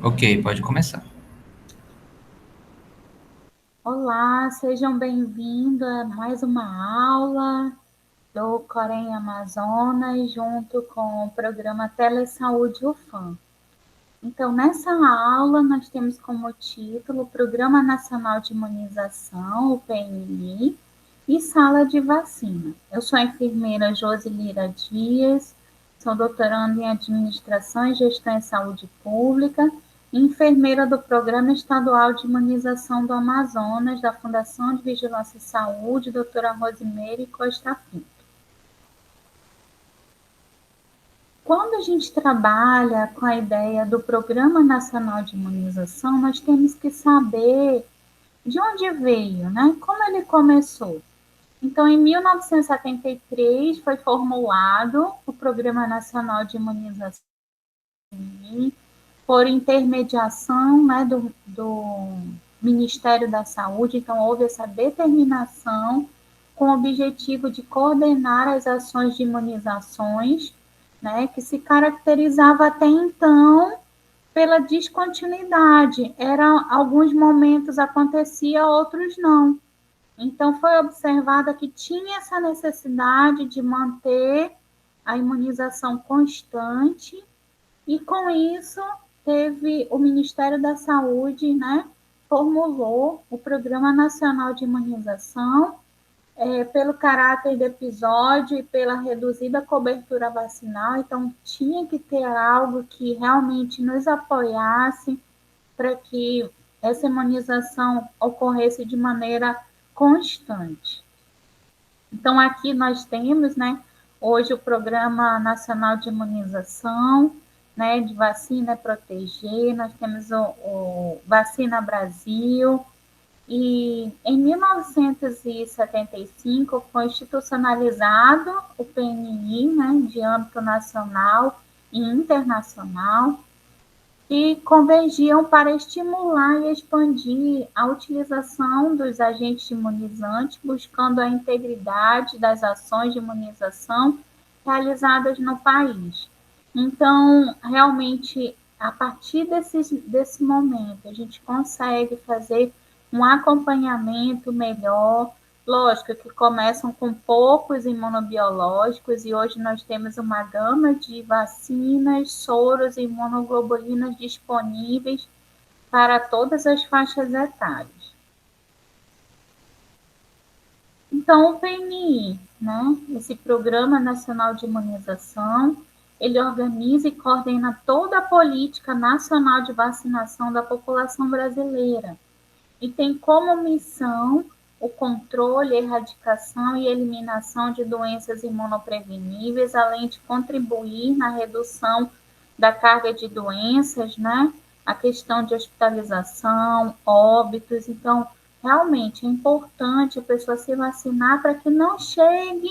Ok, pode começar. Olá, sejam bem-vindos a mais uma aula do Corém Amazonas, junto com o programa Telesaúde UFAM. Então, nessa aula, nós temos como título o Programa Nacional de Imunização, o PNI, e Sala de Vacina. Eu sou a enfermeira Josilira Dias, sou doutoranda em Administração e Gestão em Saúde Pública e enfermeira do Programa Estadual de Imunização do Amazonas, da Fundação de Vigilância e Saúde, doutora Rosimeire Costa Pinto. Quando a gente trabalha com a ideia do Programa Nacional de Imunização, nós temos que saber de onde veio, né? Como ele começou. Então, em 1973, foi formulado o Programa Nacional de Imunização por intermediação, né, do Ministério da Saúde. Então, houve essa determinação com o objetivo de coordenar as ações de imunizações, né, que se caracterizava até então pela descontinuidade. Era alguns momentos acontecia, outros não. Então foi observada que tinha essa necessidade de manter a imunização constante e com isso teve o Ministério da Saúde, né, formulou o Programa Nacional de Imunização pelo caráter de episódio e pela reduzida cobertura vacinal, então tinha que ter algo que realmente nos apoiasse para que essa imunização ocorresse de maneira constante. Então, aqui nós temos, né, hoje o Programa Nacional de Imunização, né, de vacina proteger, nós temos o Vacina Brasil, e em 1975 foi institucionalizado o PNI, né, de âmbito nacional e internacional, que convergiam para estimular e expandir a utilização dos agentes imunizantes, buscando a integridade das ações de imunização realizadas no país. Então, realmente, a partir desse momento, a gente consegue fazer um acompanhamento melhor. Lógico que começam com poucos imunobiológicos e hoje nós temos uma gama de vacinas, soros e imunoglobulinas disponíveis para todas as faixas etárias. Então, o PNI, né, esse Programa Nacional de Imunização, ele organiza e coordena toda a política nacional de vacinação da população brasileira e tem como missão o controle, erradicação e eliminação de doenças imunopreveníveis, além de contribuir na redução da carga de doenças, né? A questão de hospitalização, óbitos. Então, realmente é importante a pessoa se vacinar para que não chegue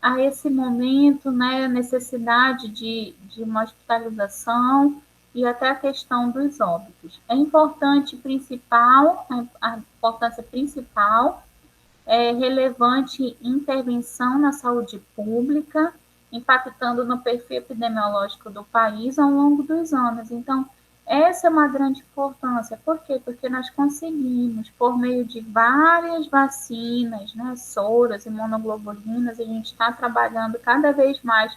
a esse momento, né, a necessidade de uma hospitalização e até a questão dos óbitos. É importante principal, a importância principal é relevante intervenção na saúde pública, impactando no perfil epidemiológico do país ao longo dos anos. Então, essa é uma grande importância. Por quê? Porque nós conseguimos, por meio de várias vacinas, né, soros, imunoglobulinas, a gente está trabalhando cada vez mais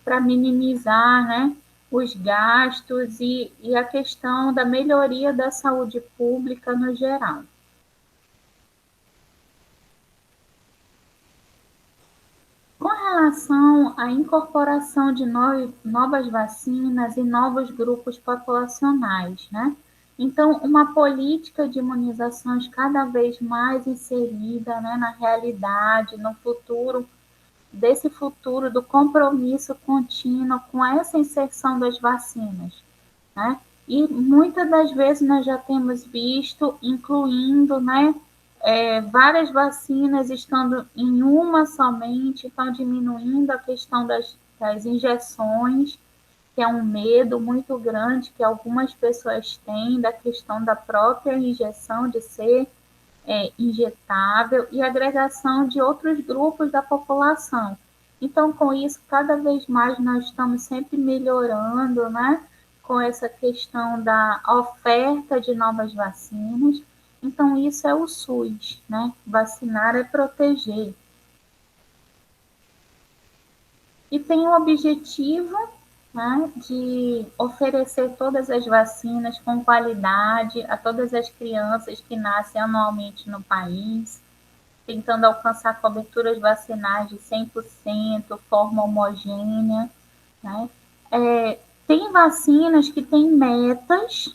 para minimizar, né, os gastos e a questão da melhoria da saúde pública no geral. Com relação à incorporação de novas vacinas e novos grupos populacionais, né? Então, uma política de imunizações cada vez mais inserida, né, na realidade, no futuro, desse futuro do compromisso contínuo com essa inserção das vacinas, né? E muitas das vezes nós já temos visto, incluindo, né, várias vacinas estando em uma somente, estão diminuindo a questão das injeções, que é um medo muito grande que algumas pessoas têm da questão da própria injeção de ser injetável e agregação de outros grupos da população. Então, com isso, cada vez mais nós estamos sempre melhorando, né? com essa questão da oferta de novas vacinas. Então, isso é o SUS, né? Vacinar é proteger. E tem o objetivo, né, de oferecer todas as vacinas com qualidade a todas as crianças que nascem anualmente no país, tentando alcançar coberturas vacinais de 100%, forma homogênea, né? Tem vacinas que têm metas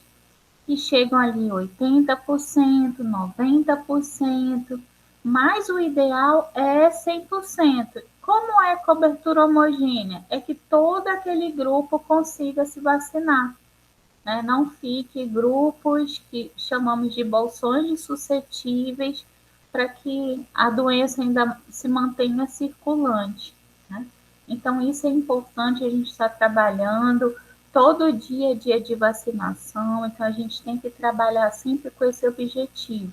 que chegam ali 80%, 90%, mas o ideal é 100%. Como é cobertura homogênea? É que todo aquele grupo consiga se vacinar, né? Não fique grupos que chamamos de bolsões suscetíveis para que a doença ainda se mantenha circulante, né? Então, isso é importante, a gente está trabalhando, todo dia é dia de vacinação, então a gente tem que trabalhar sempre com esse objetivo.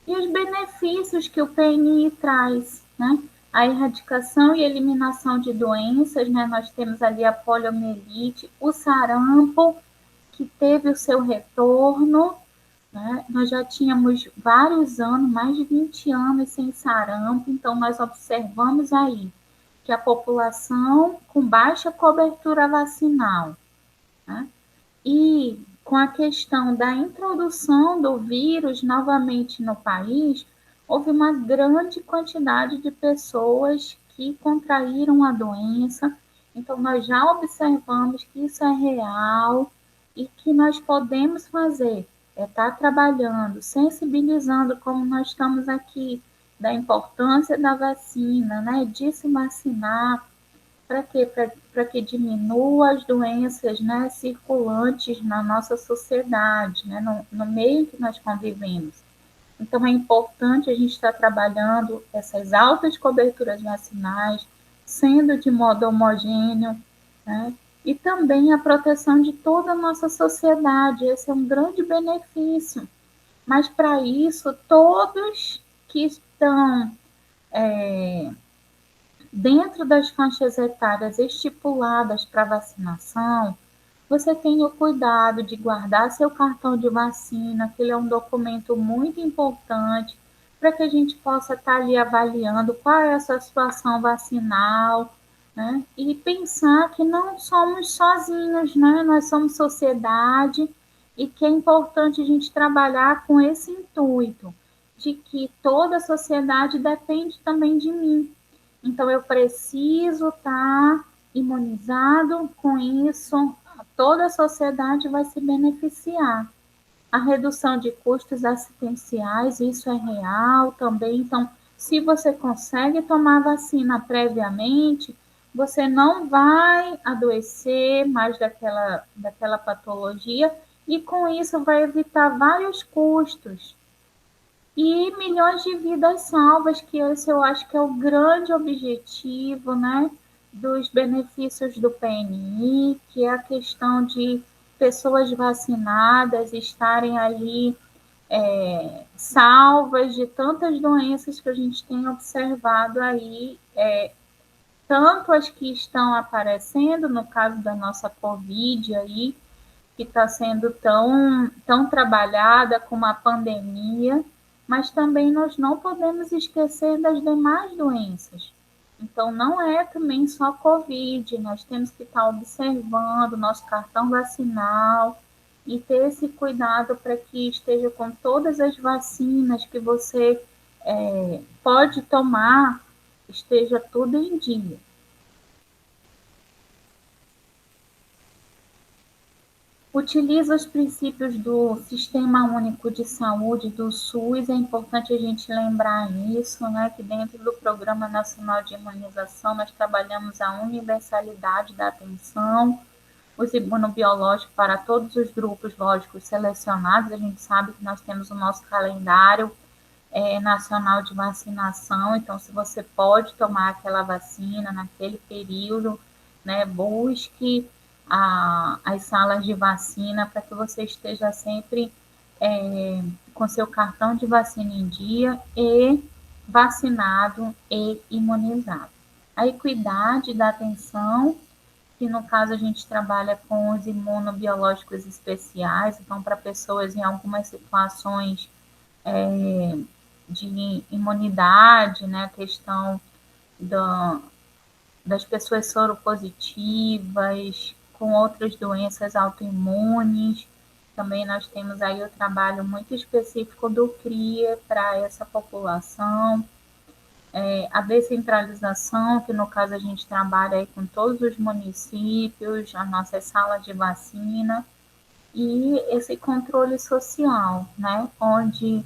E os benefícios que o PNI traz, né? A erradicação e eliminação de doenças, né? Nós temos ali a poliomielite, o sarampo, que teve o seu retorno, né? Nós já tínhamos vários anos, mais de 20 anos sem sarampo, então nós observamos aí que a população com baixa cobertura vacinal, né? E com a questão da introdução do vírus novamente no país, houve uma grande quantidade de pessoas que contraíram a doença. Então, nós já observamos que isso é real e que nós podemos fazer é estar trabalhando, sensibilizando, como nós estamos aqui, da importância da vacina, né, de se vacinar, para quê? Para que diminua as doenças, né, circulantes na nossa sociedade, né, no meio que nós convivemos. Então, é importante a gente estar trabalhando essas altas coberturas vacinais, sendo de modo homogêneo, né, e também a proteção de toda a nossa sociedade. Esse é um grande benefício. Mas, para isso, todos que estão dentro das faixas etárias estipuladas para vacinação, você tenha o cuidado de guardar seu cartão de vacina, que ele é um documento muito importante para que a gente possa estar ali avaliando qual é a sua situação vacinal, né? E pensar que não somos sozinhos, né? Nós somos sociedade e que é importante a gente trabalhar com esse intuito de que toda a sociedade depende também de mim. Então, eu preciso estar imunizado, com isso, toda a sociedade vai se beneficiar. A redução de custos assistenciais, isso é real também. Então, se você consegue tomar vacina previamente, você não vai adoecer mais daquela patologia e, com isso, vai evitar vários custos e milhões de vidas salvas, que esse eu acho que é o grande objetivo, né, dos benefícios do PNI, que é a questão de pessoas vacinadas estarem ali salvas de tantas doenças que a gente tem observado aí, tanto as que estão aparecendo, no caso da nossa Covid aí, que está sendo tão trabalhada com a pandemia, mas também nós não podemos esquecer das demais doenças. Então, não é também só Covid, nós temos que estar observando o nosso cartão vacinal e ter esse cuidado para que esteja com todas as vacinas que você pode tomar, esteja tudo em dia. Utiliza os princípios do Sistema Único de Saúde, do SUS, é importante a gente lembrar isso, né, que dentro do Programa Nacional de Imunização nós trabalhamos a universalidade da atenção, os imunobiológicos para todos os grupos lógicos selecionados, a gente sabe que nós temos o nosso calendário nacional de vacinação, então se você pode tomar aquela vacina naquele período, né, busque as salas de vacina para que você esteja sempre com seu cartão de vacina em dia e vacinado e imunizado. A equidade da atenção, que no caso a gente trabalha com os imunobiológicos especiais, então para pessoas em algumas situações de imunidade, né, a questão da, das pessoas soropositivas, com outras doenças autoimunes. Também nós temos aí o trabalho muito específico do CRIA para essa população. A descentralização, que no caso a gente trabalha aí com todos os municípios, a nossa sala de vacina, e esse controle social, né, onde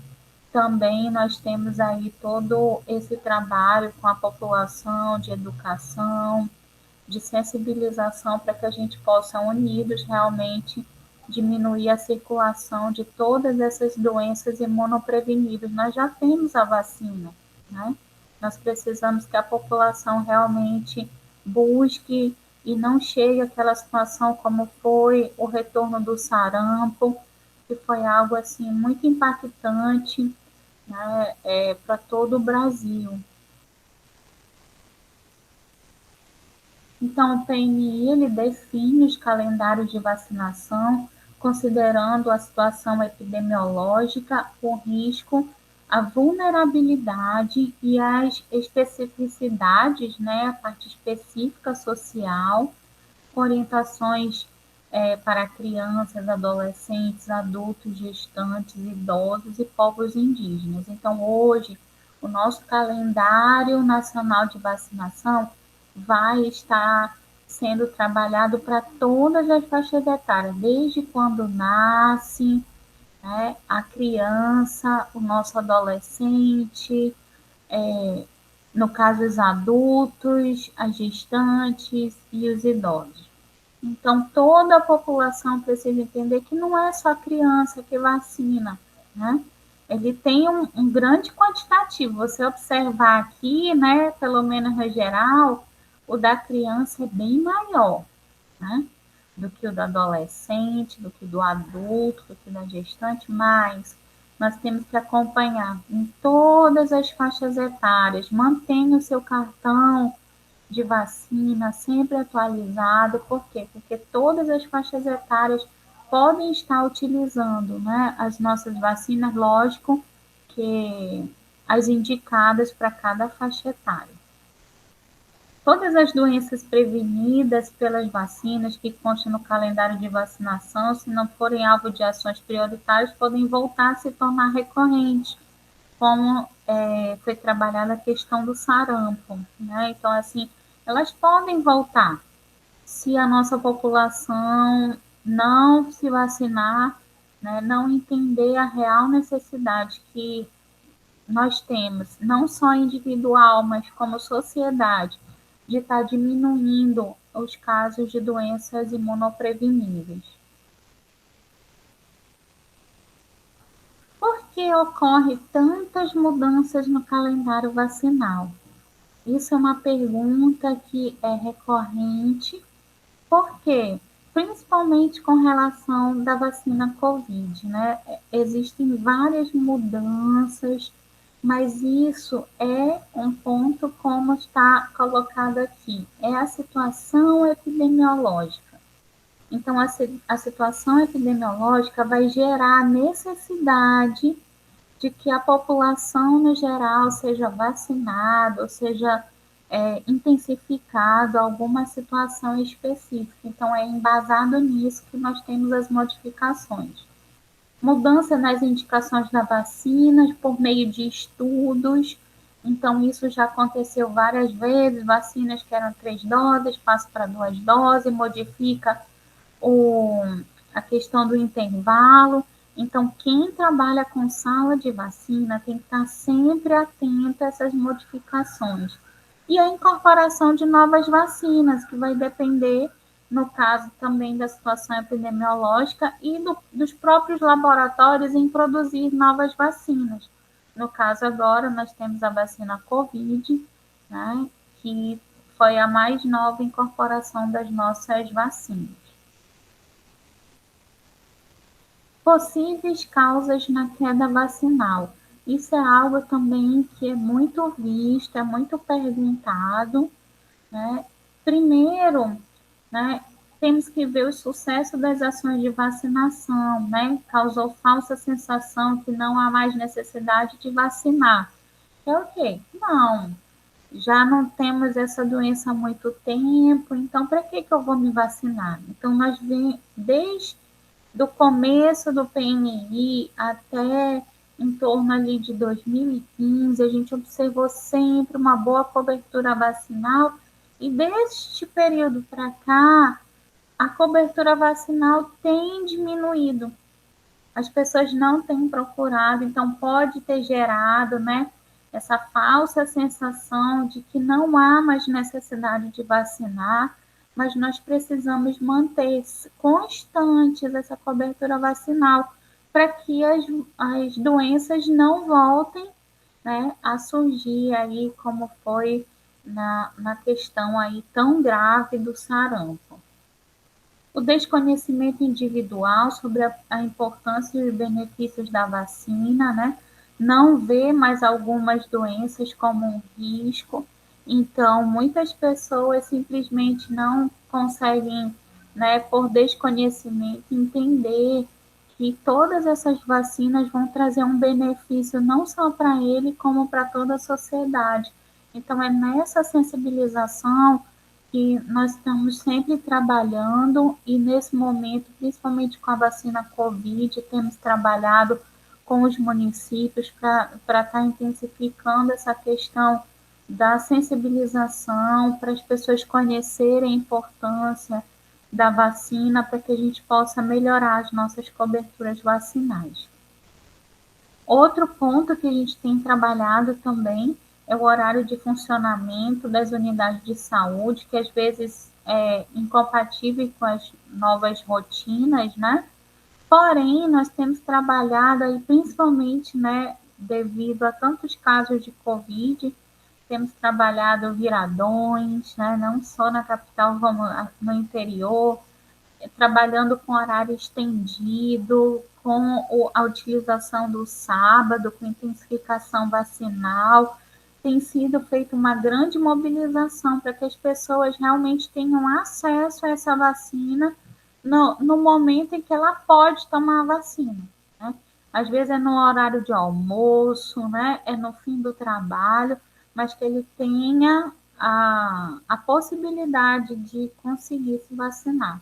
também nós temos aí todo esse trabalho com a população de educação, de sensibilização para que a gente possa, unidos, realmente diminuir a circulação de todas essas doenças imunopreveníveis. Nós já temos a vacina, né? Nós precisamos que a população realmente busque e não chegue àquela situação como foi o retorno do sarampo, que foi algo assim muito impactante, né, para todo o Brasil. Então, o PNI ele define os calendários de vacinação, considerando a situação epidemiológica, o risco, a vulnerabilidade e as especificidades, né, a parte específica social, orientações para crianças, adolescentes, adultos, gestantes, idosos e povos indígenas. Então, hoje, o nosso calendário nacional de vacinação vai estar sendo trabalhado para todas as faixas etárias, desde quando nasce, né, a criança, o nosso adolescente, no caso os adultos, as gestantes e os idosos. Então, toda a população precisa entender que não é só a criança que vacina, né? Ele tem um grande quantitativo. Você observar aqui, né, pelo menos no geral, o da criança é bem maior, né, do que o do adolescente, do que do adulto, do que da gestante, mas nós temos que acompanhar em todas as faixas etárias. Mantenha o seu cartão de vacina sempre atualizado. Por quê? Porque todas as faixas etárias podem estar utilizando, né, as nossas vacinas, lógico que as indicadas para cada faixa etária. Todas as doenças prevenidas pelas vacinas que constam no calendário de vacinação, se não forem alvo de ações prioritárias, podem voltar a se tornar recorrentes, como foi trabalhada a questão do sarampo, né? Então, assim, elas podem voltar se a nossa população não se vacinar, né, não entender a real necessidade que nós temos, não só individual, mas como sociedade, de estar diminuindo os casos de doenças imunopreveníveis. Por que ocorre tantas mudanças no calendário vacinal? Isso é uma pergunta que é recorrente. Por quê? Principalmente com relação da vacina Covid, né? Existem várias mudanças, mas isso é um ponto como está colocado aqui, é a situação epidemiológica. Então, a situação epidemiológica vai gerar a necessidade de que a população no geral seja vacinada, ou seja, intensificado alguma situação específica. Então, é embasado nisso que nós temos as modificações. Mudança nas indicações da vacina por meio de estudos. Então, isso já aconteceu várias vezes. Vacinas que eram 3 doses, passa para 2 doses, modifica a questão do intervalo. Então, quem trabalha com sala de vacina tem que estar sempre atento a essas modificações. E a incorporação de novas vacinas, que vai depender, no caso também da situação epidemiológica e dos próprios laboratórios em produzir novas vacinas. No caso agora, nós temos a vacina Covid, né, que foi a mais nova incorporação das nossas vacinas. Possíveis causas na queda vacinal. Isso é algo também que é muito visto, é muito perguntado, né? Primeiro, né? Temos que ver o sucesso das ações de vacinação, né? Causou falsa sensação que não há mais necessidade de vacinar. É o quê? Não, já não temos essa doença há muito tempo, então para que eu vou me vacinar? Então, nós vemos desde do começo do PNI até em torno ali de 2015, a gente observou sempre uma boa cobertura vacinal, e deste período para cá, a cobertura vacinal tem diminuído. As pessoas não têm procurado, então pode ter gerado, né, essa falsa sensação de que não há mais necessidade de vacinar, mas nós precisamos manter constantes essa cobertura vacinal para que as doenças não voltem, né, a surgir aí, como foi na questão aí tão grave do sarampo. O desconhecimento individual sobre a importância e os benefícios da vacina, né? Não vê mais algumas doenças como um risco. Então, muitas pessoas simplesmente não conseguem, né, por desconhecimento, entender que todas essas vacinas vão trazer um benefício não só para ele, como para toda a sociedade. Então, é nessa sensibilização que nós estamos sempre trabalhando, e nesse momento, principalmente com a vacina Covid, temos trabalhado com os municípios para estar intensificando essa questão da sensibilização, para as pessoas conhecerem a importância da vacina, para que a gente possa melhorar as nossas coberturas vacinais. Outro ponto que a gente tem trabalhado também é o horário de funcionamento das unidades de saúde, que às vezes é incompatível com as novas rotinas, né? Porém, nós temos trabalhado aí, principalmente, né, devido a tantos casos de Covid, temos trabalhado viradões, né, não só na capital, como no interior, trabalhando com horário estendido, com a utilização do sábado, com intensificação vacinal. Tem sido feita uma grande mobilização para que as pessoas realmente tenham acesso a essa vacina no momento em que ela pode tomar a vacina, né? Às vezes é no horário de almoço, né? É no fim do trabalho, mas que ele tenha a possibilidade de conseguir se vacinar.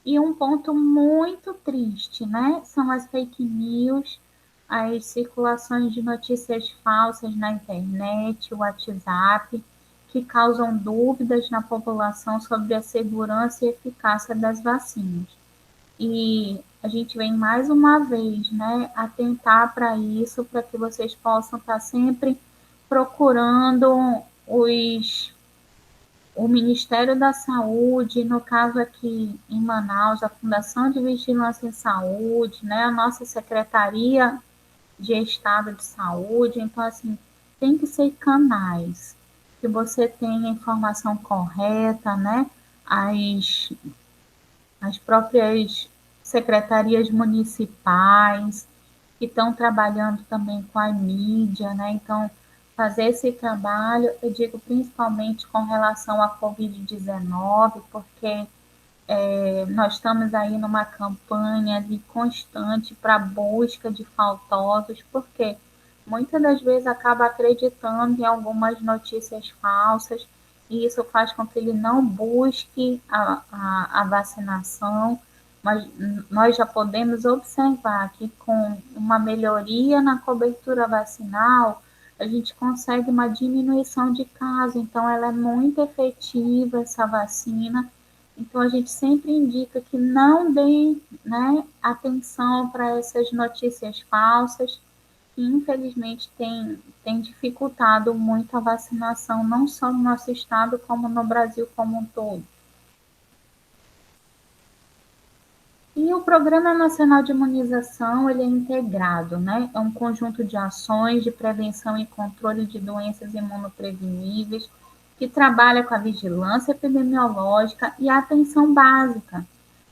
E um ponto muito triste, né? São as fake news, as circulações de notícias falsas na internet, o WhatsApp, que causam dúvidas na população sobre a segurança e eficácia das vacinas. E a gente vem mais uma vez, né, atentar para isso, para que vocês possam estar sempre procurando o Ministério da Saúde, no caso aqui em Manaus, a Fundação de Vigilância em Saúde, né, a nossa Secretaria de Estado de Saúde. Então, assim, tem que ser canais que você tenha a informação correta, né, as, as próprias secretarias municipais, que estão trabalhando também com a mídia, né? Então, fazer esse trabalho, eu digo principalmente com relação à Covid-19, porque nós estamos aí numa campanha de constante para busca de faltosos, porque muitas das vezes acaba acreditando em algumas notícias falsas, e isso faz com que ele não busque a vacinação. Mas nós já podemos observar que com uma melhoria na cobertura vacinal, a gente consegue uma diminuição de casos, então ela é muito efetiva, essa vacina. Então, a gente sempre indica que não deem, né, atenção para essas notícias falsas, que infelizmente tem dificultado muito a vacinação, não só no nosso estado, como no Brasil como um todo. E o Programa Nacional de Imunização, ele é integrado, né? É um conjunto de ações de prevenção e controle de doenças imunopreveníveis, que trabalha com a vigilância epidemiológica e a atenção básica.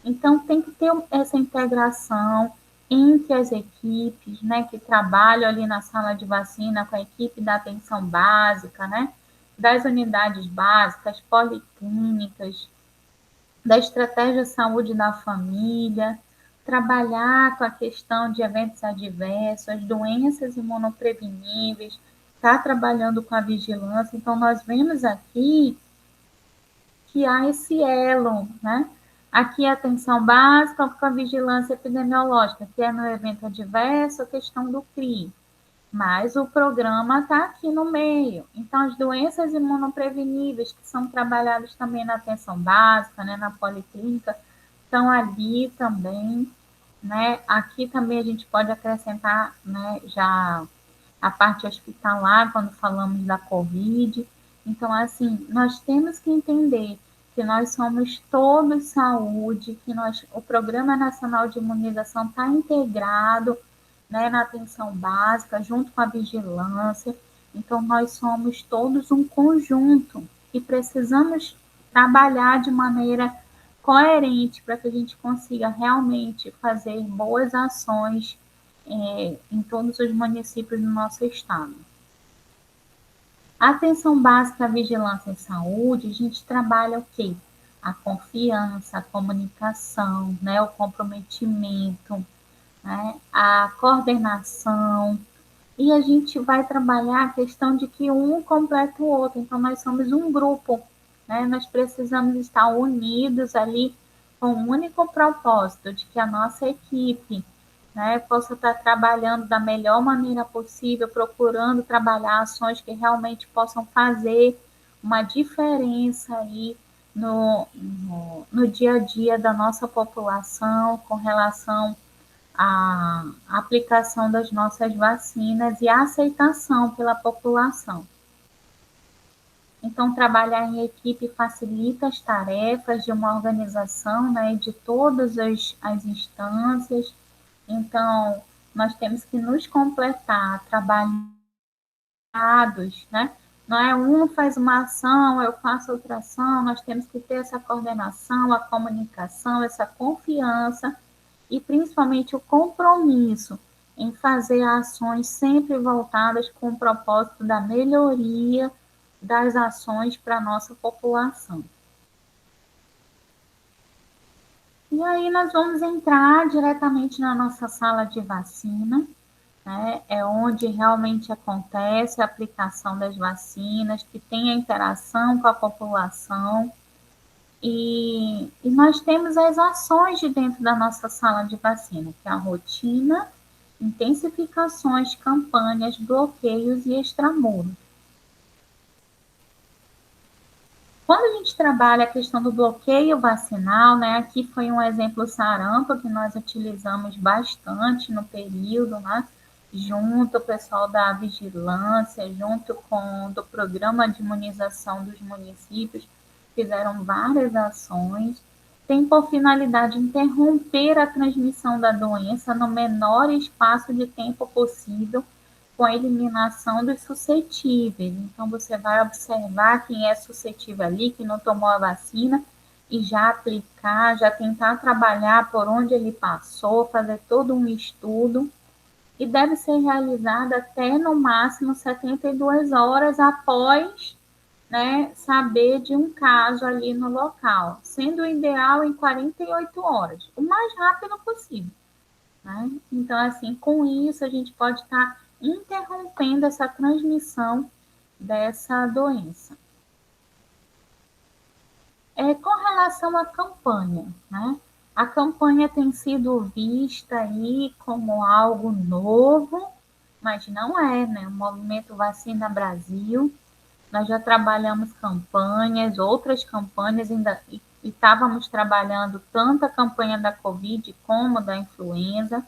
Então, tem que ter essa integração entre as equipes, né, que trabalham ali na sala de vacina com a equipe da atenção básica, né, das unidades básicas, policlínicas, da estratégia de saúde da família, trabalhar com a questão de eventos adversos, doenças imunopreveníveis, está trabalhando com a vigilância. Então, nós vemos aqui que há esse elo, né? Aqui a atenção básica com a vigilância epidemiológica, que é no evento adverso, a questão do CRI. Mas o programa está aqui no meio. Então, as doenças imunopreveníveis, que são trabalhadas também na atenção básica, né, na policlínica, estão ali também. Né? Aqui também a gente pode acrescentar, né, já a parte hospitalar, quando falamos da Covid. Então, assim, nós temos que entender que nós somos todos saúde, que o Programa Nacional de Imunização está integrado, né, na atenção básica, junto com a vigilância. Então, nós somos todos um conjunto e precisamos trabalhar de maneira coerente para que a gente consiga realmente fazer boas ações em todos os municípios do nosso estado. A atenção básica à vigilância em saúde, a gente trabalha o quê? A confiança, a comunicação, né, o comprometimento, né, a coordenação, e a gente vai trabalhar a questão de que um completa o outro. Então, nós somos um grupo, né? Nós precisamos estar unidos ali com um único propósito, de que a nossa equipe, né, possa estar trabalhando da melhor maneira possível, procurando trabalhar ações que realmente possam fazer uma diferença aí no dia a dia da nossa população com relação a aplicação das nossas vacinas e a aceitação pela população. Então, trabalhar em equipe facilita as tarefas de uma organização, né, de todas as instâncias. Então, nós temos que nos completar, trabalhados, né? Não é um faz uma ação, eu faço outra ação, nós temos que ter essa coordenação, a comunicação, essa confiança e principalmente o compromisso em fazer ações sempre voltadas com o propósito da melhoria das ações para a nossa população. E aí nós vamos entrar diretamente na nossa sala de vacina, né? É onde realmente acontece a aplicação das vacinas, que tem a interação com a população. E nós temos as ações de dentro da nossa sala de vacina, que é a rotina, intensificações, campanhas, bloqueios e extramuros. Quando a gente trabalha a questão do bloqueio vacinal, né, aqui foi um exemplo sarampo que nós utilizamos bastante no período, né, junto ao pessoal da vigilância, junto com do programa de imunização dos municípios, fizeram várias ações, tem por finalidade interromper a transmissão da doença no menor espaço de tempo possível, com a eliminação dos suscetíveis. Então, você vai observar quem é suscetível ali, que não tomou a vacina, e já aplicar, já tentar trabalhar por onde ele passou, fazer todo um estudo, e deve ser realizada até no máximo 72 horas após, né, saber de um caso ali no local, sendo o ideal em 48 horas, o mais rápido possível. Né? Então, assim, com isso a gente pode estar interrompendo essa transmissão dessa doença. Com relação à campanha, né? A campanha tem sido vista aí como algo novo, mas não é, né? O Movimento Vacina Brasil, nós já trabalhamos campanhas, outras campanhas, ainda e estávamos trabalhando tanto a campanha da Covid como da influenza.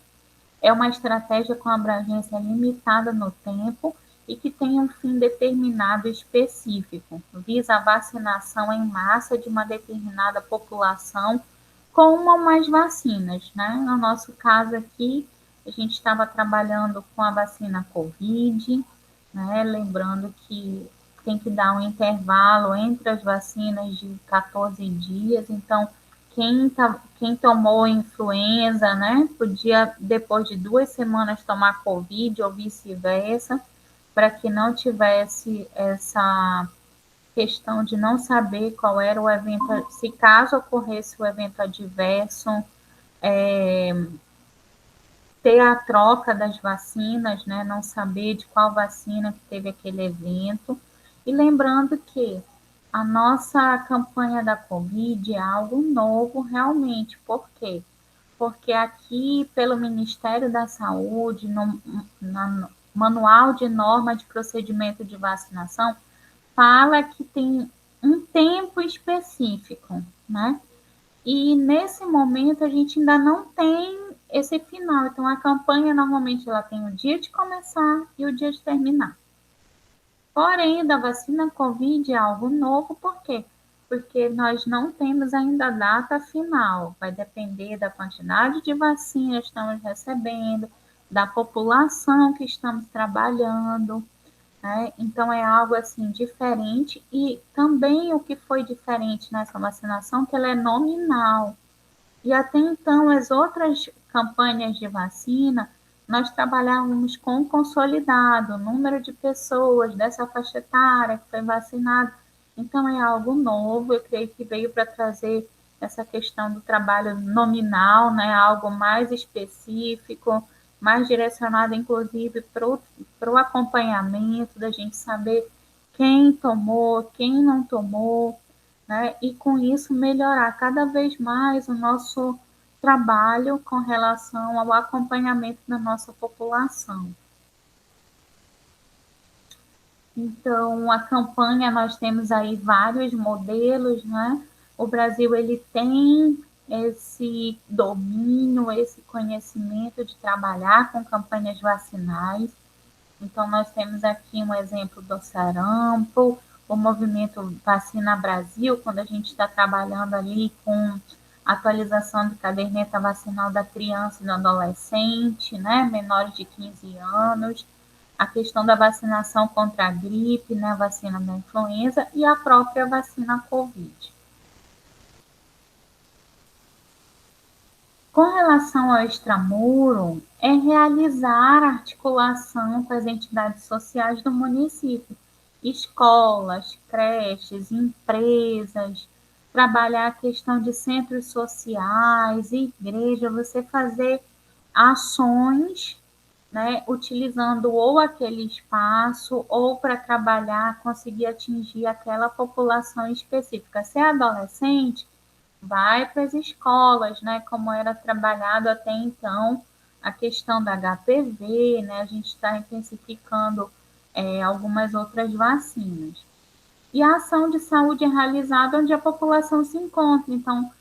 É uma estratégia com abrangência limitada no tempo e que tem um fim determinado específico, visa a vacinação em massa de uma determinada população com uma ou mais vacinas, né? No nosso caso aqui, a gente estava trabalhando com a vacina Covid, né? Lembrando que tem que dar um intervalo entre as vacinas de 14 dias, então quem tomou influenza, né, podia, depois de 2 semanas, tomar Covid ou vice-versa, para que não tivesse questão de não saber qual era o evento, se caso ocorresse o evento adverso, ter a troca das vacinas, né, não saber de qual vacina que teve aquele evento. E lembrando que a nossa campanha da Covid é algo novo realmente. Por quê? Porque aqui, pelo Ministério da Saúde, no Manual de Norma de Procedimento de Vacinação, fala que tem um tempo específico, né? E nesse momento a gente ainda não tem esse final. Então a campanha normalmente ela tem o dia de começar e o dia de terminar. Porém, da vacina Covid é algo novo, por quê? Porque nós não temos ainda a data final. Vai depender da quantidade de vacinas que estamos recebendo, da população que estamos trabalhando, né? Então é algo assim diferente e também o que foi diferente nessa vacinação que ela é nominal. E até então, as outras campanhas de vacina, nós trabalhávamos com consolidado, o número de pessoas dessa faixa etária que foi vacinada. Então, é algo novo, eu creio que veio para trazer essa questão do trabalho nominal, né, algo mais específico, mais direcionado, inclusive, para o acompanhamento, da gente saber quem tomou, quem não tomou, né? E com isso melhorar cada vez mais o nosso trabalho com relação ao acompanhamento da nossa população. Então, a campanha, nós temos aí vários modelos, né? O Brasil, ele tem esse domínio, esse conhecimento de trabalhar com campanhas vacinais. Então, nós temos aqui um exemplo do sarampo, o movimento Vacina Brasil, quando a gente está trabalhando ali com atualização de caderneta vacinal da criança e do adolescente, né, menores de 15 anos, a questão da vacinação contra a gripe, né, a vacina da influenza e a própria vacina Covid. Com relação ao extramuro, é realizar a articulação com as entidades sociais do município, escolas, creches, empresas, trabalhar a questão de centros sociais, igreja, você fazer ações, né, utilizando ou aquele espaço ou para trabalhar, conseguir atingir aquela população específica. Se é adolescente, vai para as escolas, né, como era trabalhado até então a questão da HPV, né, a gente está intensificando algumas outras vacinas. E a ação de saúde é realizada onde a população se encontra, então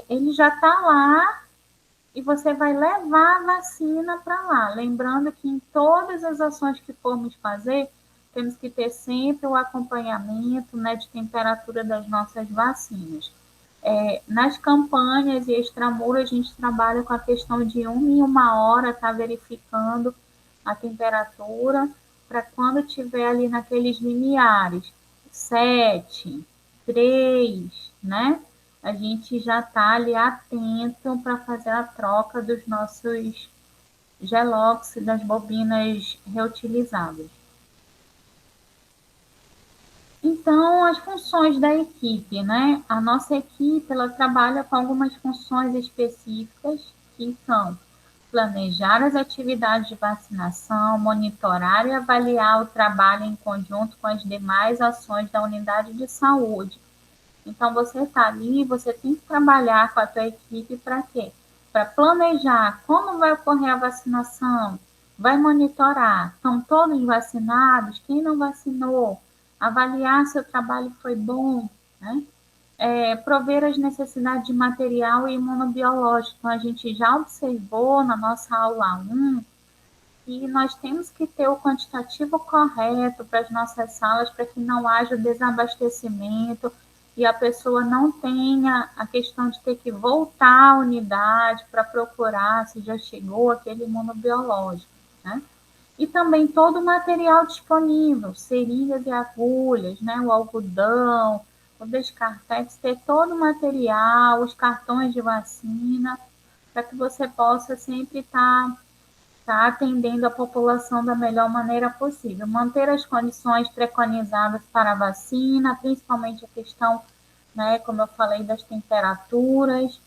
ele já está lá e você vai levar a vacina para lá. Lembrando que em todas as ações que formos fazer, temos que ter sempre o acompanhamento, né, de temperatura das nossas vacinas. Nas campanhas e extramuro, a gente trabalha com a questão de 1 hora estar verificando a temperatura para quando tiver ali naqueles limiares, 7, 3, né? A gente já está ali atento para fazer a troca dos nossos gelox, das bobinas reutilizáveis. Então, as funções da equipe, né? A nossa equipe, ela trabalha com algumas funções específicas, que são planejar as atividades de vacinação, monitorar e avaliar o trabalho em conjunto com as demais ações da unidade de saúde. Então, você está ali, você tem que trabalhar com a tua equipe para quê? Para planejar como vai ocorrer a vacinação, vai monitorar, estão todos vacinados, quem não vacinou, avaliar se o trabalho foi bom, né? Prover as necessidades de material e imunobiológico. Então, a gente já observou na nossa aula 1 que nós temos que ter o quantitativo correto para as nossas salas, para que não haja desabastecimento e a pessoa não tenha a questão de ter que voltar à unidade para procurar se já chegou aquele imunobiológico, né? E também todo o material disponível, seringas e agulhas, né? O algodão, o descartex, ter todo o material, os cartões de vacina, para que você possa sempre estar está atendendo a população da melhor maneira possível. Manter as condições preconizadas para a vacina, principalmente a questão, né, como eu falei, das temperaturas,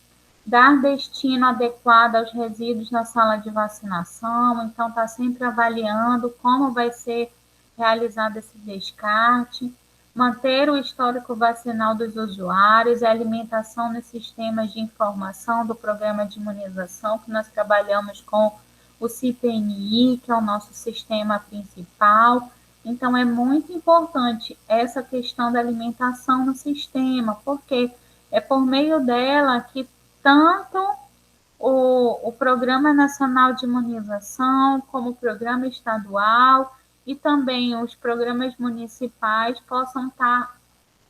dar destino adequado aos resíduos na sala de vacinação, então está sempre avaliando como vai ser realizado esse descarte, manter o histórico vacinal dos usuários, a alimentação nos sistemas de informação do programa de imunização, que nós trabalhamos com o CPNI, que é o nosso sistema principal. Então, é muito importante essa questão da alimentação no sistema, porque é por meio dela que tanto o Programa Nacional de Imunização, como o Programa Estadual e também os programas municipais possam estar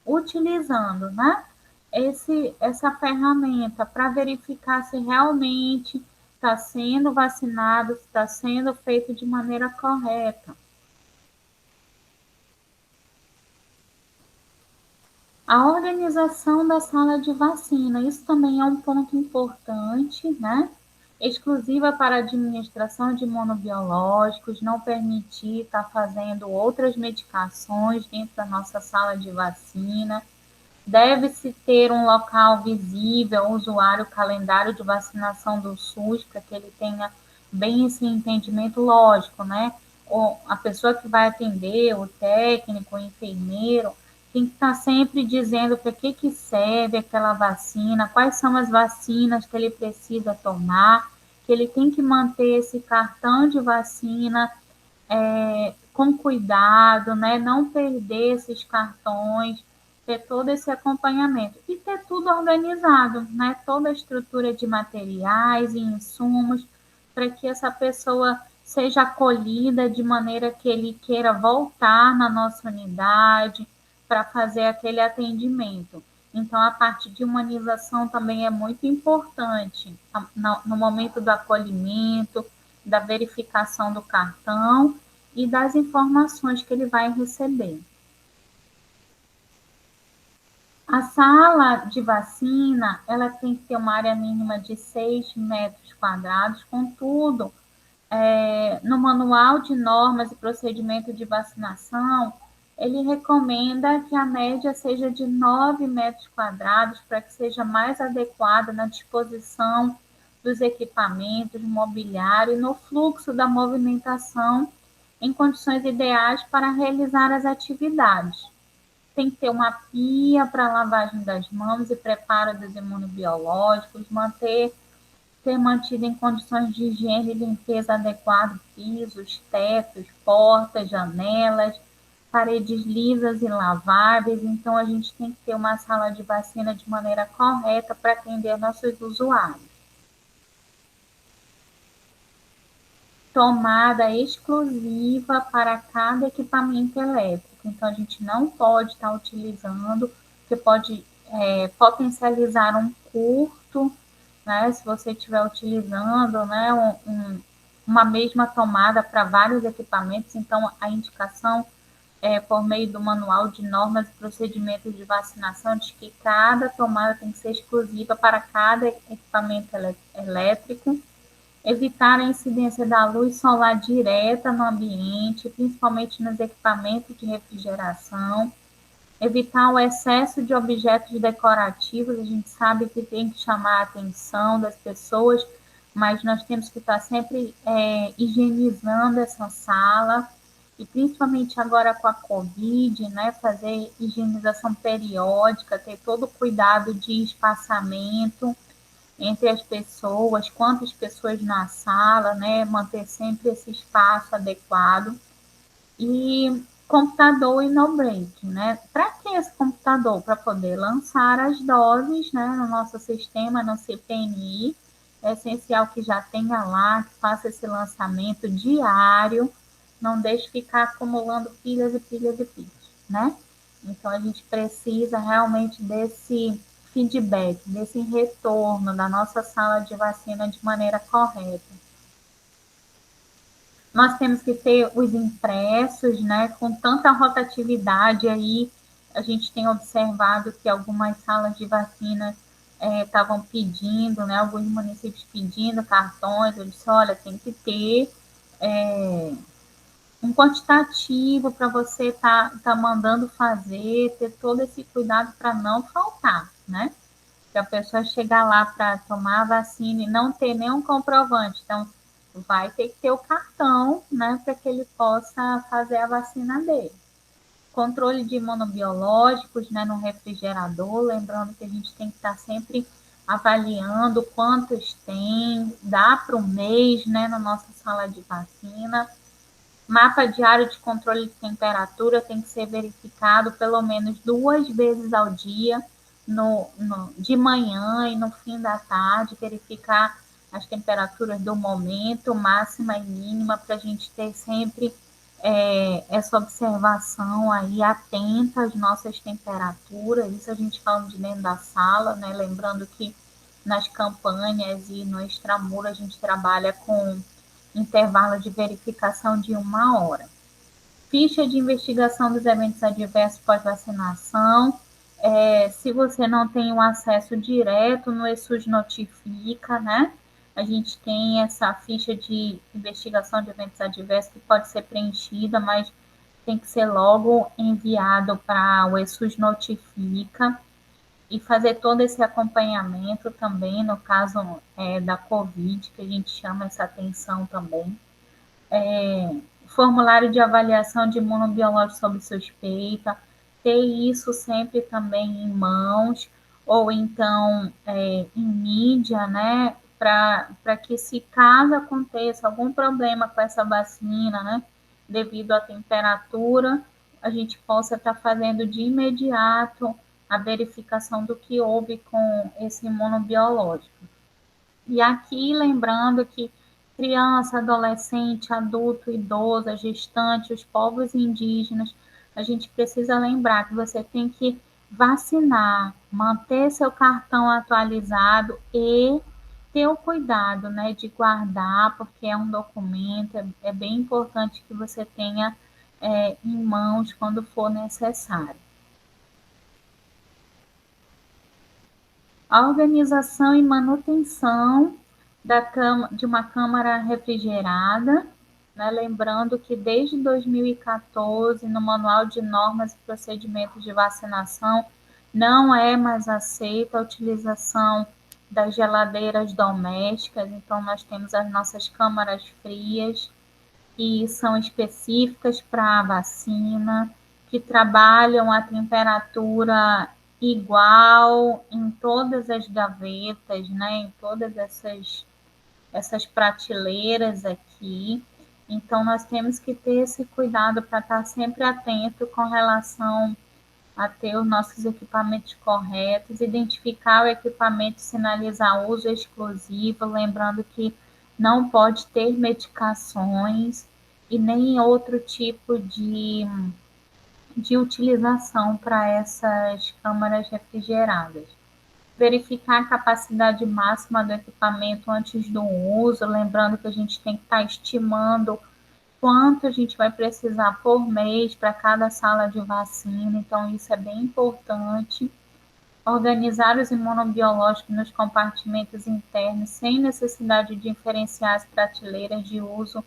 utilizando, né? Essa ferramenta para verificar se realmente está sendo vacinado, se está sendo feito de maneira correta. A organização da sala de vacina, isso também é um ponto importante, né? Exclusiva para a administração de imunobiológicos, não permitir estar fazendo outras medicações dentro da nossa sala de vacina. Deve-se ter um local visível, usuário, calendário de vacinação do SUS, para que ele tenha bem esse entendimento lógico, né? A pessoa que vai atender, o técnico, o enfermeiro, tem que estar sempre dizendo para que serve aquela vacina, quais são as vacinas que ele precisa tomar, que ele tem que manter esse cartão de vacina com cuidado, né? Não perder esses cartões, ter todo esse acompanhamento e ter tudo organizado, né? Toda a estrutura de materiais e insumos para que essa pessoa seja acolhida de maneira que ele queira voltar na nossa unidade para fazer aquele atendimento. Então, a parte de humanização também é muito importante no momento do acolhimento, da verificação do cartão e das informações que ele vai receber. A sala de vacina, ela tem que ter uma área mínima de 6 metros quadrados, contudo, no manual de normas e procedimento de vacinação, ele recomenda que a média seja de 9 metros quadrados para que seja mais adequada na disposição dos equipamentos, mobiliário e no fluxo da movimentação em condições ideais para realizar as atividades. Tem que ter uma pia para lavagem das mãos e preparo dos imunobiológicos, ser mantido em condições de higiene e limpeza adequada, pisos, tetos, portas, janelas, paredes lisas e laváveis. Então, a gente tem que ter uma sala de vacina de maneira correta para atender nossos usuários. Tomada exclusiva para cada equipamento elétrico. Então, a gente não pode estar utilizando, porque pode potencializar um curto, né? Se você estiver utilizando, né, uma mesma tomada para vários equipamentos, então a indicação por meio do manual de normas e procedimentos de vacinação diz que cada tomada tem que ser exclusiva para cada equipamento elétrico, evitar a incidência da luz solar direta no ambiente, principalmente nos equipamentos de refrigeração, evitar o excesso de objetos decorativos. A gente sabe que tem que chamar a atenção das pessoas, mas nós temos que estar sempre higienizando essa sala, e principalmente agora com a Covid, né, fazer higienização periódica, ter todo o cuidado de espaçamento entre as pessoas, quantas pessoas na sala, né, manter sempre esse espaço adequado. E computador e no break, né? Para que esse computador? Para poder lançar as doses, né, no nosso sistema, no CPNI. É essencial que já tenha lá, que faça esse lançamento diário, não deixe ficar acumulando pilhas e pilhas e pilhas, né? Então, a gente precisa realmente desse feedback, desse retorno da nossa sala de vacina de maneira correta. Nós temos que ter os impressos, né? Com tanta rotatividade aí, a gente tem observado que algumas salas de vacina estavam pedindo, né, alguns municípios pedindo cartões, eu disse, olha, tem que ter um quantitativo para você tá mandando fazer, ter todo esse cuidado para não faltar, né? Que a pessoa chegar lá para tomar a vacina e não ter nenhum comprovante. Então, vai ter que ter o cartão, né, para que ele possa fazer a vacina dele. Controle de imunobiológicos, né, no refrigerador, lembrando que a gente tem que estar sempre avaliando quantos tem, dá para o mês, né, na nossa sala de vacina. Mapa diário de controle de temperatura tem que ser verificado pelo menos 2 vezes ao dia, de manhã e no fim da tarde, verificar as temperaturas do momento, máxima e mínima, para a gente ter sempre essa observação aí atenta às nossas temperaturas, isso a gente fala de dentro da sala, né? Lembrando que nas campanhas e no extramuro a gente trabalha com intervalo de verificação de 1 hora. Ficha de investigação dos eventos adversos pós-vacinação. Se você não tem um acesso direto no ESUS Notifica, né? A gente tem essa ficha de investigação de eventos adversos que pode ser preenchida, mas tem que ser logo enviado para o ESUS Notifica e fazer todo esse acompanhamento também, no caso da Covid, que a gente chama essa atenção também. Formulário de avaliação de imunobiológico sob suspeita, ter isso sempre também em mãos, ou então em mídia, né, para que se caso aconteça algum problema com essa vacina, né, devido à temperatura, a gente possa estar fazendo de imediato a verificação do que houve com esse imunobiológico. E aqui lembrando que criança, adolescente, adulto, idoso, gestante, os povos indígenas, a gente precisa lembrar que você tem que vacinar, manter seu cartão atualizado e ter o cuidado, né, de guardar, porque é um documento, é bem importante que você tenha em mãos quando for necessário. A organização e manutenção de uma câmara refrigerada, né? Lembrando que desde 2014, no Manual de Normas e Procedimentos de Vacinação, não é mais aceita a utilização das geladeiras domésticas, então nós temos as nossas câmaras frias, que são específicas para a vacina, que trabalham a temperatura igual em todas as gavetas, né, em todas essas prateleiras aqui. Então, nós temos que ter esse cuidado para estar sempre atento com relação a ter os nossos equipamentos corretos, identificar o equipamento, sinalizar uso exclusivo, lembrando que não pode ter medicações e nem outro tipo de utilização para essas câmaras refrigeradas. Verificar a capacidade máxima do equipamento antes do uso, lembrando que a gente tem que estar estimando quanto a gente vai precisar por mês para cada sala de vacina, então isso é bem importante. Organizar os imunobiológicos nos compartimentos internos sem necessidade de diferenciar as prateleiras de uso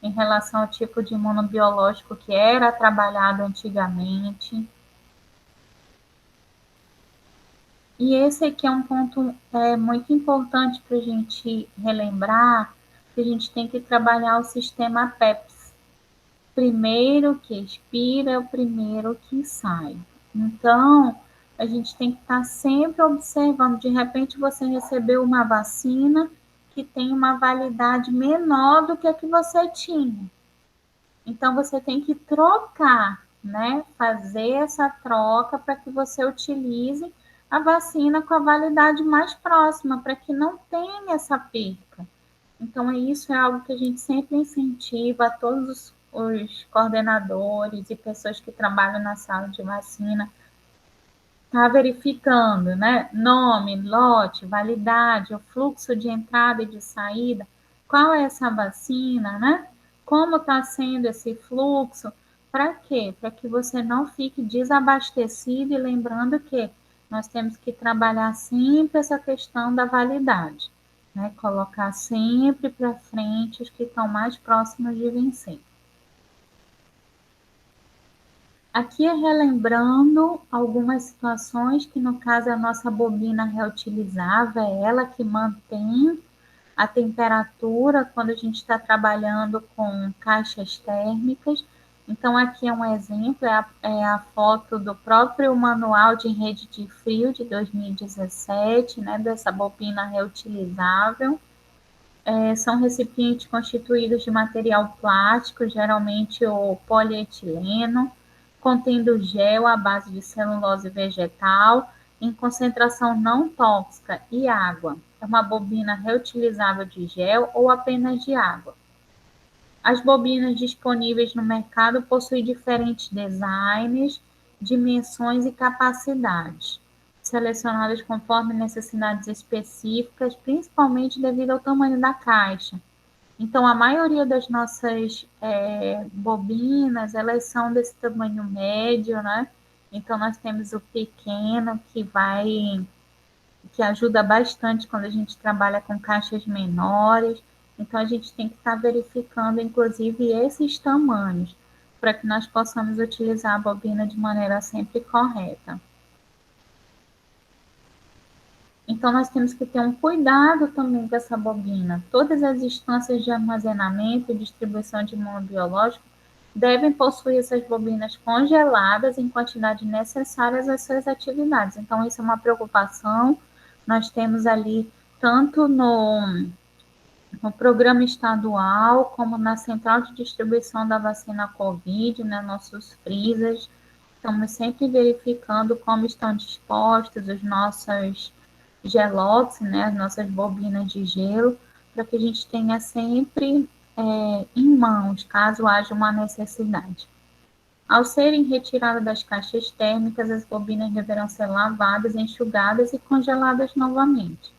em relação ao tipo de imunobiológico que era trabalhado antigamente. E esse aqui é um ponto muito importante para a gente relembrar, que a gente tem que trabalhar o sistema PEPS. Primeiro que expira, o primeiro que sai. Então, a gente tem que estar sempre observando. De repente, você recebeu uma vacina que tem uma validade menor do que a que você tinha. Então, você tem que trocar, né? Fazer essa troca para que você utilize a vacina com a validade mais próxima, para que não tenha essa perca. Então, isso é algo que a gente sempre incentiva a todos os coordenadores e pessoas que trabalham na sala de vacina, tá verificando, né? Nome, lote, validade, o fluxo de entrada e de saída, qual é essa vacina, né? Como está sendo esse fluxo? Para quê? Para que você não fique desabastecido e lembrando que nós temos que trabalhar sempre essa questão da validade, né? Colocar sempre para frente os que estão mais próximos de vencer. Aqui é relembrando algumas situações que, no caso, a nossa bobina reutilizável é ela que mantém a temperatura quando a gente está trabalhando com caixas térmicas. Então, aqui é um exemplo, é a foto do próprio Manual de Rede de Frio de 2017, né, dessa bobina reutilizável. São recipientes constituídos de material plástico, geralmente o polietileno, contendo gel à base de celulose vegetal, em concentração não tóxica e água. É uma bobina reutilizável de gel ou apenas de água. As bobinas disponíveis no mercado possuem diferentes designs, dimensões e capacidades, selecionadas conforme necessidades específicas, principalmente devido ao tamanho da caixa. Então, a maioria das nossas bobinas, elas são desse tamanho médio, né? Então, nós temos o pequeno, que ajuda bastante quando a gente trabalha com caixas menores. Então, a gente tem que estar verificando, inclusive, esses tamanhos, para que nós possamos utilizar a bobina de maneira sempre correta. Então, nós temos que ter um cuidado também com essa bobina. Todas as instâncias de armazenamento e distribuição de imunobiológico devem possuir essas bobinas congeladas em quantidade necessárias às suas atividades. Então, isso é uma preocupação. Nós temos ali, tanto no programa estadual, como na central de distribuição da vacina Covid, né, nossos freezers. Estamos sempre verificando como estão dispostos os nossos gelox, né, as nossas bobinas de gelo, para que a gente tenha sempre em mãos, caso haja uma necessidade. Ao serem retiradas das caixas térmicas, as bobinas deverão ser lavadas, enxugadas e congeladas novamente.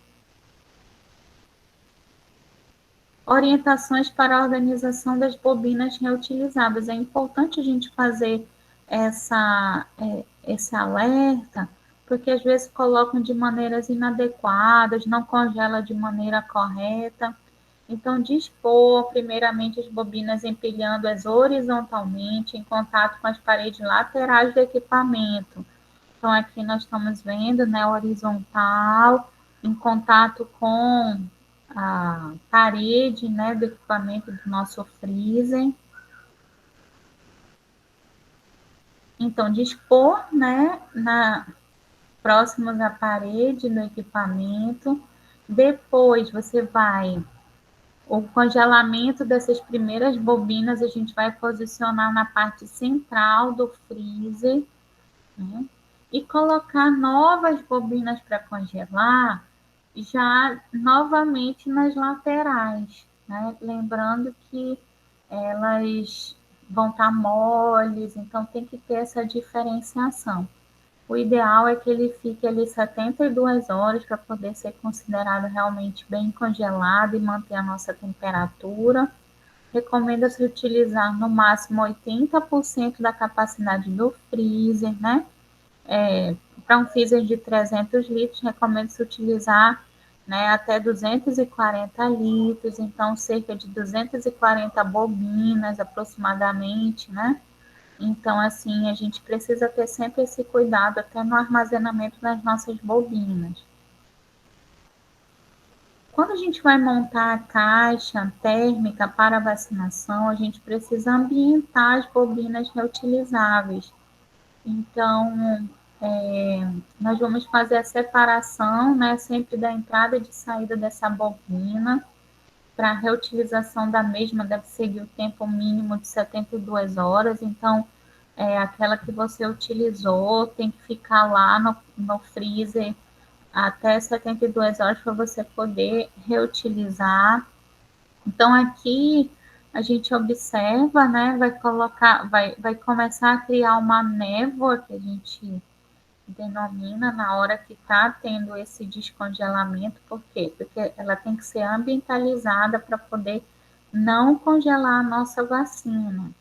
Orientações para a organização das bobinas reutilizáveis. É importante a gente fazer esse alerta, porque às vezes colocam de maneiras inadequadas, não congela de maneira correta. Então, dispor primeiramente as bobinas empilhando-as horizontalmente em contato com as paredes laterais do equipamento. Então, aqui nós estamos vendo, né, horizontal, em contato com a parede, né, do equipamento do nosso freezer. Então, dispor, né, próximos à parede do equipamento. Depois, você vai o congelamento dessas primeiras bobinas a gente vai posicionar na parte central do freezer, né? E colocar novas bobinas para congelar já novamente nas laterais, né? Lembrando que elas vão estar moles, então tem que ter essa diferenciação. O ideal é que ele fique ali 72 horas para poder ser considerado realmente bem congelado e manter a nossa temperatura. Recomenda-se utilizar no máximo 80% da capacidade do freezer, né? Para um freezer de 300 litros, recomenda-se utilizar, né, até 240 litros, então cerca de 240 bobinas aproximadamente, né? Então, assim, a gente precisa ter sempre esse cuidado até no armazenamento das nossas bobinas. Quando a gente vai montar a caixa térmica para a vacinação, a gente precisa ambientar as bobinas reutilizáveis. Então, nós vamos fazer a separação, né, sempre da entrada e de saída dessa bobina. Para a reutilização da mesma, deve seguir o tempo mínimo de 72 horas. Então, aquela que você utilizou tem que ficar lá no freezer até 72 horas para você poder reutilizar. Então, aqui a gente observa, né, vai começar a criar uma névoa, que a gente denomina na hora que está tendo esse descongelamento. Por quê? Porque ela tem que ser ambientalizada para poder não congelar a nossa vacina.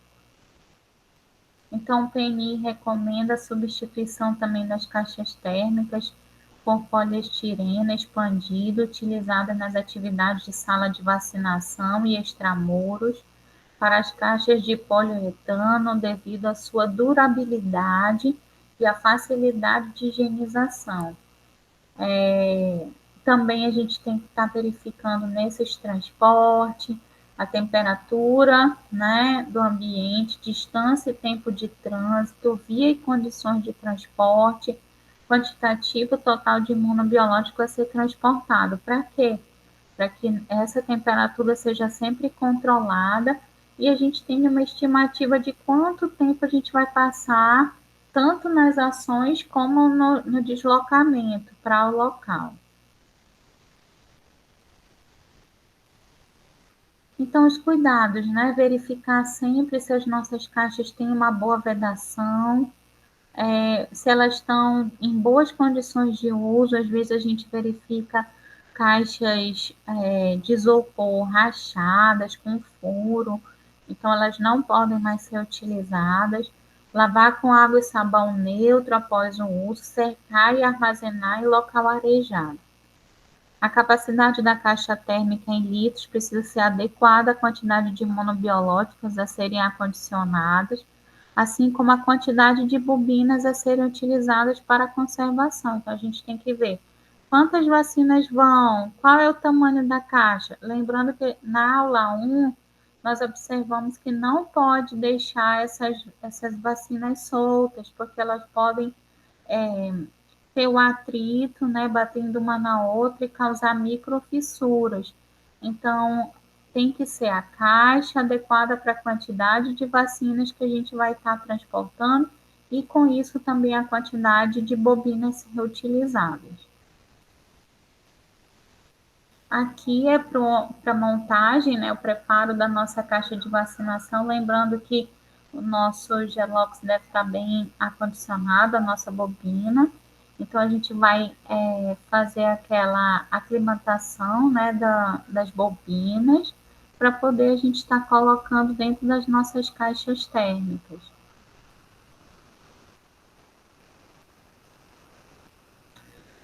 Então, o PNI recomenda a substituição também das caixas térmicas por poliestirena expandido, utilizada nas atividades de sala de vacinação e extramuros, para as caixas de poliuretano, devido à sua durabilidade e à facilidade de higienização. Também a gente tem que estar verificando nesses transportes a temperatura, né, do ambiente, distância e tempo de trânsito, via e condições de transporte, quantitativo total de imunobiológico a ser transportado. Para quê? Para que essa temperatura seja sempre controlada e a gente tenha uma estimativa de quanto tempo a gente vai passar, tanto nas ações como no deslocamento para o local. Então, os cuidados, né? Verificar sempre se as nossas caixas têm uma boa vedação, se elas estão em boas condições de uso. Às vezes a gente verifica caixas de isopor rachadas, com furo, então elas não podem mais ser utilizadas. Lavar com água e sabão neutro após o uso, secar e armazenar em local arejado. A capacidade da caixa térmica em litros precisa ser adequada à quantidade de imunobiológicos a serem acondicionadas, assim como a quantidade de bobinas a serem utilizadas para a conservação. Então, a gente tem que ver quantas vacinas vão, qual é o tamanho da caixa. Lembrando que na aula 1, nós observamos que não pode deixar essas vacinas soltas, porque elas podem ter o atrito, né, batendo uma na outra e causar microfissuras. Então, tem que ser a caixa adequada para a quantidade de vacinas que a gente vai estar transportando e, com isso, também a quantidade de bobinas reutilizáveis. Aqui é para montagem, né, o preparo da nossa caixa de vacinação, lembrando que o nosso Gelox deve estar bem acondicionado, a nossa bobina. Então, a gente vai fazer aquela aclimatação, né, das bobinas, para poder a gente estar colocando dentro das nossas caixas térmicas.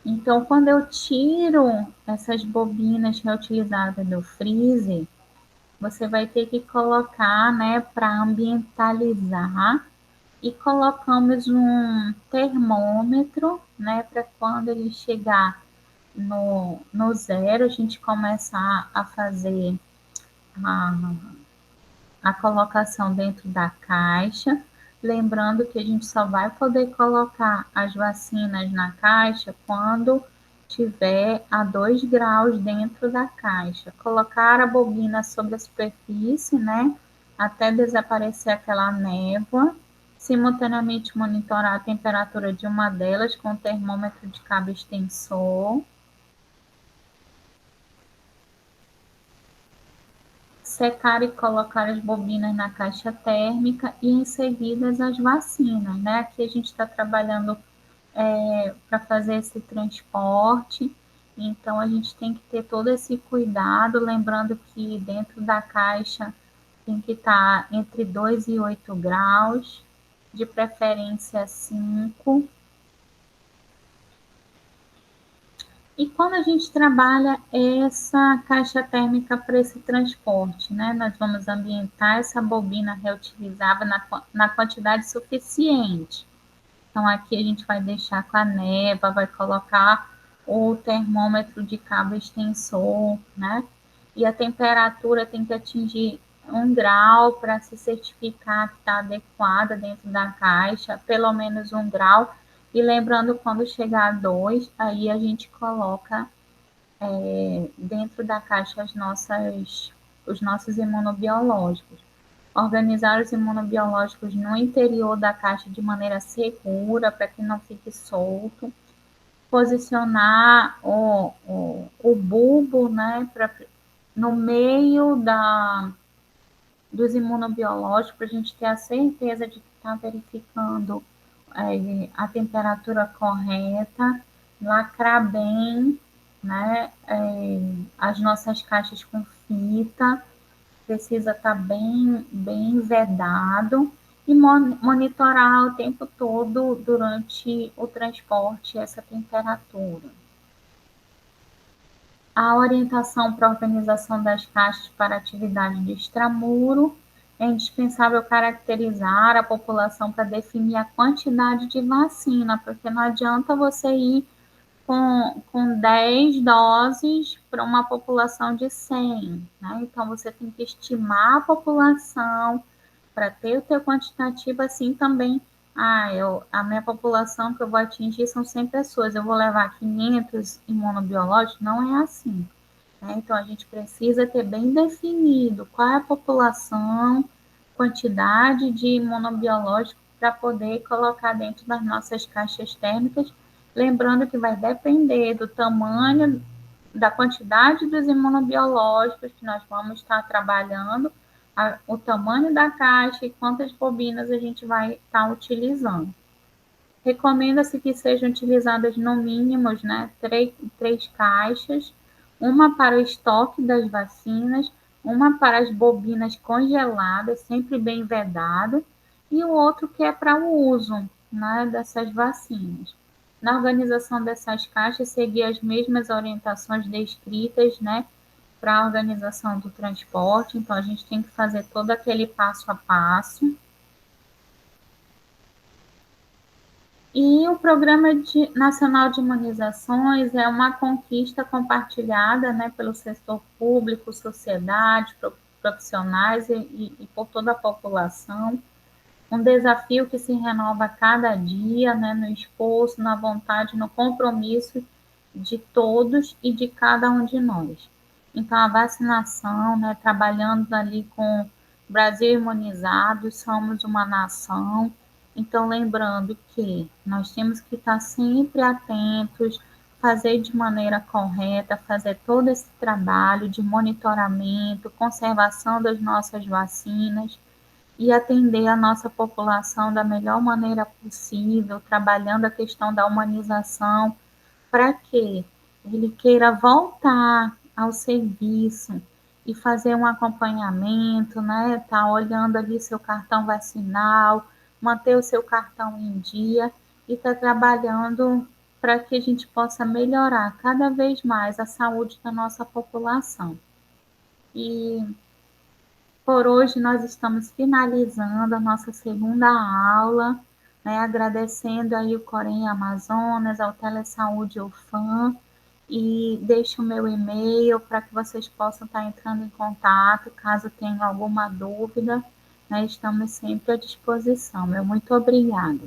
Então, quando eu tiro essas bobinas reutilizáveis do freezer, você vai ter que colocar, né, para ambientalizar, e colocamos um termômetro, né, para quando ele chegar no zero, a gente começa a fazer a, a colocação dentro da caixa. Lembrando que a gente só vai poder colocar as vacinas na caixa quando tiver a 2 graus dentro da caixa. Colocar a bobina sobre a superfície, né, até desaparecer aquela névoa. Simultaneamente monitorar a temperatura de uma delas com o termômetro de cabo extensor. Secar e colocar as bobinas na caixa térmica e em seguida as vacinas, né? Aqui a gente está trabalhando para fazer esse transporte, então a gente tem que ter todo esse cuidado, lembrando que dentro da caixa tem que estar entre 2 e 8 graus, de preferência 5. E quando a gente trabalha essa caixa térmica para esse transporte, né, nós vamos ambientar essa bobina reutilizável na quantidade suficiente. Então, aqui a gente vai deixar com a neva, vai colocar o termômetro de cabo extensor, né? E a temperatura tem que atingir 1 grau para se certificar que está adequada dentro da caixa, pelo menos 1 grau. E lembrando, quando chegar a 2, aí a gente coloca dentro da caixa os nossos imunobiológicos. Organizar os imunobiológicos no interior da caixa de maneira segura, para que não fique solto. Posicionar o bulbo, né, no meio dos imunobiológicos, para a gente ter a certeza de que está verificando a temperatura correta, lacrar bem, né, as nossas caixas com fita, precisa estar bem vedado, e monitorar o tempo todo durante o transporte essa temperatura. A orientação para a organização das caixas para atividade de extramuro é indispensável caracterizar a população para definir a quantidade de vacina, porque não adianta você ir com 10 doses para uma população de 100, né? Então, você tem que estimar a população para ter o teu quantitativo, assim também. A minha população que eu vou atingir são 100 pessoas, eu vou levar 500 imunobiológicos? Não é assim. Né? Então, a gente precisa ter bem definido qual é a população, quantidade de imunobiológico para poder colocar dentro das nossas caixas térmicas, lembrando que vai depender do tamanho, da quantidade dos imunobiológicos que nós vamos estar trabalhando, o tamanho da caixa e quantas bobinas a gente vai estar utilizando. Recomenda-se que sejam utilizadas no mínimo, né, três caixas, uma para o estoque das vacinas, uma para as bobinas congeladas, sempre bem vedada, e o outro que é para o uso, né, dessas vacinas. Na organização dessas caixas, seguir as mesmas orientações descritas, né, para a organização do transporte, então a gente tem que fazer todo aquele passo a passo. E o Programa Nacional de Imunizações é uma conquista compartilhada, né, pelo setor público, sociedade, profissionais e por toda a população. Um desafio que se renova a cada dia, né, no esforço, na vontade, no compromisso de todos e de cada um de nós. Então, a vacinação, né, trabalhando ali com Brasil imunizado, somos uma nação. Então, lembrando que nós temos que estar sempre atentos, fazer de maneira correta, fazer todo esse trabalho de monitoramento, conservação das nossas vacinas e atender a nossa população da melhor maneira possível, trabalhando a questão da humanização, para que ele queira voltar ao serviço e fazer um acompanhamento, né? Tá olhando ali seu cartão vacinal, manter o seu cartão em dia e tá trabalhando para que a gente possa melhorar cada vez mais a saúde da nossa população. E por hoje nós estamos finalizando a nossa segunda aula, né, agradecendo aí o Corém Amazonas, ao Telesaúde UFAM, e deixo o meu e-mail para que vocês possam estar entrando em contato, caso tenham alguma dúvida, né, estamos sempre à disposição. Meu muito obrigada.